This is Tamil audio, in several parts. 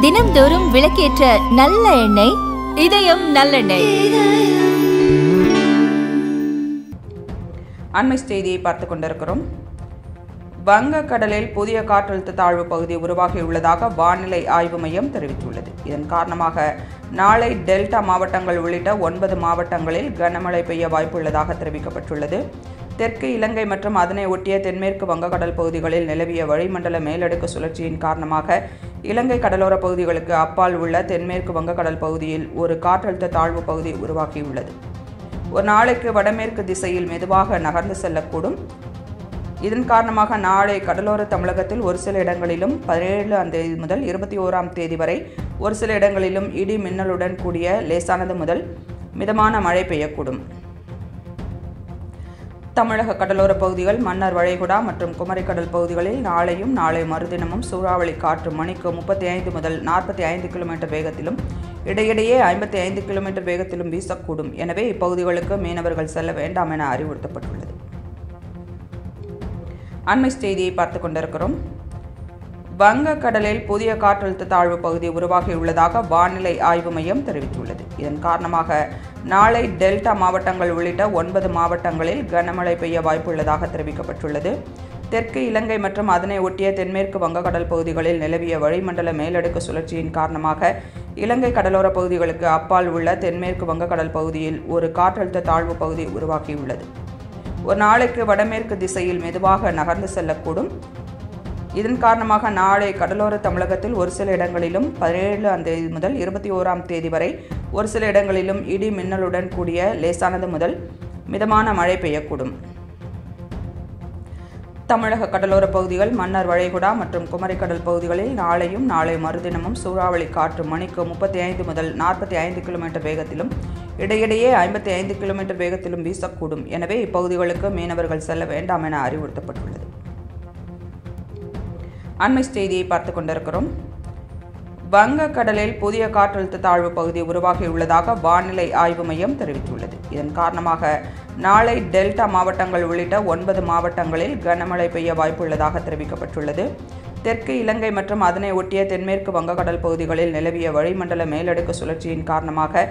தினம்தோறும் விளக்கேற்ற நல்ல எண்ணெய் இதயம் நல்லெண்ணெய். அண்மை செய்தியை பார்த்துக் கொண்டிருக்கிறோம். வங்கக்கடலில் புதிய காற்றழுத்த தாழ்வு பகுதி உருவாகியுள்ளதாக வானிலை ஆய்வு மையம் தெரிவித்துள்ளது. இதன் காரணமாக நாளை டெல்டா மாவட்டங்கள் உள்ளிட்ட 9 மாவட்டங்களில் கனமழை பெய்ய வாய்ப்புள்ளதாக தெரிவிக்கப்பட்டுள்ளது. தெற்கு இலங்கை மற்றும் அதனை ஒட்டிய தென்மேற்கு வங்கக்கடல் பகுதிகளில் நிலவிய வளிமண்டல மேலடுக்கு சுழற்சியின் காரணமாக இலங்கை கடலோர பகுதிகளுக்கு அப்பால் உள்ள தென்மேற்கு வங்கக்கடல் பகுதியில் ஒரு காற்றழுத்த தாழ்வு பகுதி உருவாகியுள்ளது. ஒரு நாளைக்கு வடமேற்கு திசையில் மெதுவாக நகர்ந்து செல்லக்கூடும். இதன் காரணமாக நாளை கடலோர தமிழகத்தில் ஒரு சில இடங்களிலும் 17ஆம் தேதி முதல் 21ஆம் தேதி வரை ஒரு சில இடங்களிலும் இடி மின்னலுடன் கூடிய லேசானது முதல் மிதமான மழை பெய்யக்கூடும். தமிழக கடலோர பகுதிகள், மன்னார் வளைகுடா மற்றும் குமரிக்கடல் பகுதிகளில் நாளையும் நாளை மறுதினமும் சூறாவளி காற்று மணிக்கு 35 முதல் 45 கிலோமீட்டர் வேகத்திலும் இடையிடையே 55 கிலோமீட்டர் வேகத்திலும் வீசக்கூடும். எனவே இப்பகுதிகளுக்கு மீனவர்கள் செல்ல வேண்டாம் என அறிவுறுத்தப்பட்டுள்ளது. அண்மை செய்தியை பார்த்துக் கொண்டிருக்கிறோம். வங்கக்கடலில் புதிய காற்றழுத்த தாழ்வு பகுதி உருவாகியுள்ளதாக வானிலை ஆய்வு மையம் தெரிவித்துள்ளது. இதன் காரணமாக நாளை டெல்டா மாவட்டங்கள் உள்ளிட்ட 9 மாவட்டங்களில் கனமழை பெய்ய வாய்ப்புள்ளதாக தெரிவிக்கப்பட்டுள்ளது. தெற்கு இலங்கை மற்றும் அதனை ஒட்டிய தென்மேற்கு வங்கக்கடல் பகுதிகளில் நிலவிய வளிமண்டல மேலடுக்கு சுழற்சியின் காரணமாக இலங்கை கடலோர பகுதிகளுக்கு அப்பால் உள்ள தென்மேற்கு வங்கக்கடல் பகுதியில் ஒரு காற்றழுத்த தாழ்வு பகுதி உருவாகியுள்ளது. ஒரு நாளைக்கு வடமேற்கு திசையில் மெதுவாக நகர்ந்து செல்லக்கூடும். இதன் காரணமாக நாளை கடலோர தமிழகத்தில் ஒரு சில இடங்களிலும் 17ஆம் தேதி முதல் 21ஆம் தேதி வரை ஒரு சில இடங்களிலும் இடி மின்னலுடன் கூடிய லேசானது முதல் மிதமான மழை பெய்யக்கூடும். தமிழக கடலோர பகுதிகள், மன்னார் வளைகுடா மற்றும் குமரிக்கடல் பகுதிகளில் நாளையும் நாளை மறுதினமும் சூறாவளி காற்று மணிக்கு 35 முதல் 45 கிலோமீட்டர் வேகத்திலும் இடையிடையே 55 கிலோமீட்டர் வேகத்திலும் வீசக்கூடும். எனவே இப்பகுதிகளுக்கு மீனவர்கள் செல்ல வேண்டாம் என அறிவுறுத்தப்பட்டுள்ளது. அண்மை செய்தியை பார்த்துக் கொண்டிருக்கிறோம். வங்கக்கடலில் புதிய காற்றழுத்த தாழ்வு பகுதி உருவாகியுள்ளதாக வானிலை ஆய்வு மையம் தெரிவித்துள்ளது. இதன் காரணமாக நாளை டெல்டா மாவட்டங்கள் உள்ளிட்ட 9 மாவட்டங்களில் கனமழை பெய்ய வாய்ப்புள்ளதாக தெரிவிக்கப்பட்டுள்ளது. தெற்கு இலங்கை மற்றும் அதனை ஒட்டிய தென்மேற்கு வங்கக்கடல் பகுதிகளில் நிலவிய வளிமண்டல மேலடுக்கு சுழற்சியின் காரணமாக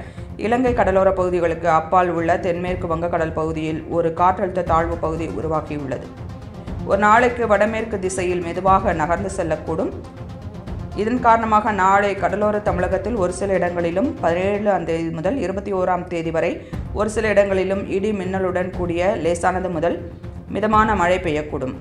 இலங்கை கடலோர பகுதிகளுக்கு அப்பால் உள்ள தென்மேற்கு வங்கக்கடல் பகுதியில் ஒரு காற்றழுத்த தாழ்வு பகுதி உருவாகியுள்ளது. ஒரு நாளைக்கு வடமேற்கு திசையில் மெதுவாக நகர்ந்து செல்லக்கூடும். இதன் காரணமாக நாளை கடலோர தமிழகத்தில் ஒரு சில இடங்களிலும் 17ஆம் தேதி முதல் 21ஆம் தேதி வரை ஒரு சில இடங்களிலும் இடி மின்னலுடன் கூடிய லேசானது முதல் மிதமான மழை பெய்யக்கூடும்.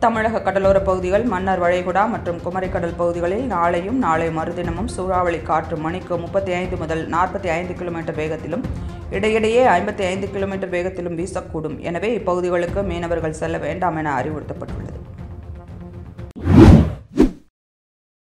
தமிழக கடலோர பகுதிகள், மன்னார் வளைகுடா மற்றும் குமரிக்கடல் பகுதிகளில் நாளையும் நாளை மறுதினமும் சூறாவளி காற்று மணிக்கு 35 முதல் 45 கிலோமீட்டர் வேகத்திலும் இடையிடையே 55 கிலோமீட்டர் வேகத்திலும் வீசக்கூடும். எனவே இப்பகுதிகளுக்கு மீனவர்கள் செல்ல வேண்டாம் என அறிவுறுத்தப்பட்டுள்ளது.